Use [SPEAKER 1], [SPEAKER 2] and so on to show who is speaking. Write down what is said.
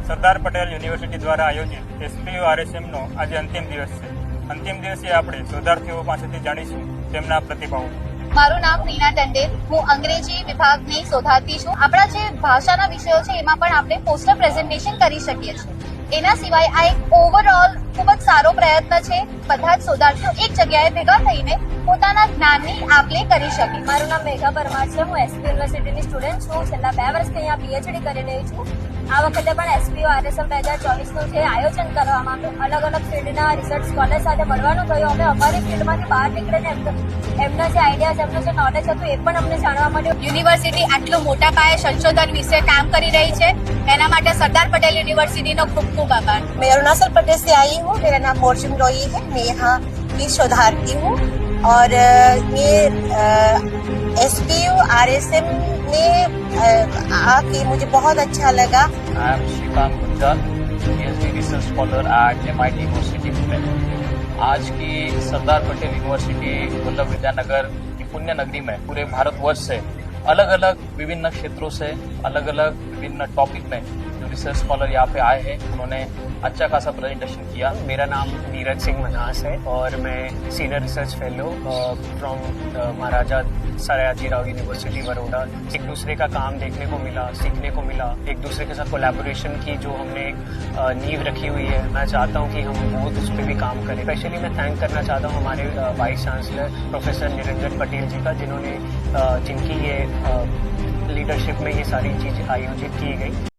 [SPEAKER 1] Sardar Patel university દ્વારા આયોજિત SPURSM નો આજે અંતિમ દિવસ છે. અંતિમ દિવસે આપણે શોધાર્થીઓ પાસેથી જાણીશું તેમના પ્રતિભાવો.
[SPEAKER 2] મારું નામ નીના ટંડેલ, હું અંગ્રેજી વિભાગની શોધાર્થી છું. આપણા જે ભાષાના વિષયો છે એમાં પણ આપણે પોસ્ટર પ્રેઝન્ટેશન કરી શકીએ છીએ. એના સિવાય આ એક ઓવરઓલ ખૂબ જ સારો પ્રયત્ન છે. બધા જ શોધાર્થીઓ એક જગ્યાએ ભેગા થઈને પોતાના જ્ઞાનની આપ-લે કરી શકે.
[SPEAKER 3] મારું નામ મેઘા પરમાર છે. હું એસપી યુનિવર્સિટીની સ્ટુડન્ટ છું. છેલ્લા 2 વર્ષથી અહીંયા પીએચડી કરી રહી છું. આ વખતે પણ SPURSM 2024નું જે આયોજન કરવામાં આવ્યું, અલગ અલગ ફિલ્ડના રિસર્ચ સ્કોલર સાથે મળવાનું થયું. અમે અમારી ફિલ્ડમાંથી બહાર નીકળીને એમના જે આઈડિયાઝ, એમનું જે નોલેજ હતું એ પણ અમને જાણવા મળ્યું.
[SPEAKER 2] યુનિવર્સિટી આટલું મોટા પાયે સંશોધન વિશે કામ કરી રહી છે એના માટે સરદાર પટેલ યુનિवर्सिटी खूब खूब आभार.
[SPEAKER 4] मैं अरुणाचल प्रदेश से आई हूँ. मेरा नाम मोर्शिम रोई है. मैं यहाँ की शोधार्थी हूँ और ये SPURSM में आके मुझे बहुत अच्छा लगा.
[SPEAKER 5] I am Shrikant Gupta, PhD research scholar at MIT University Pune. आज की सरदार पटेल यूनिवर्सिटी वल्लभ विद्यानगर की पुण्य नगरी में पूरे भारतवर्ष से अलग अलग विभिन्न क्षेत्रों से अलग अलग विभिन्न टॉपिक में जो रिसर्च स्कॉलर यहाँ पे आए हैं उन्होंने अच्छा खासा प्रेजेंटेशन किया.
[SPEAKER 6] मेरा नाम नीरज सिंह मनास है और मैं senior research fellow from Maharaja Sayajirao university Baroda. एक दूसरे का काम देखने को मिला, सीखने को मिला, एक दूसरे के साथ कोलैबोरेशन की जो हमने एक नींव रखी हुई है. मैं चाहता हूँ कि हम बहुत उस पर भी काम करें. स्पेशली मैं थैंक करना चाहता हूँ हमारे vice chancellor professor Niranjan Patel ji का, जिन्होंने जिनकी ये लीडरशिप में ये सारी चीज़ आयोजित की गई.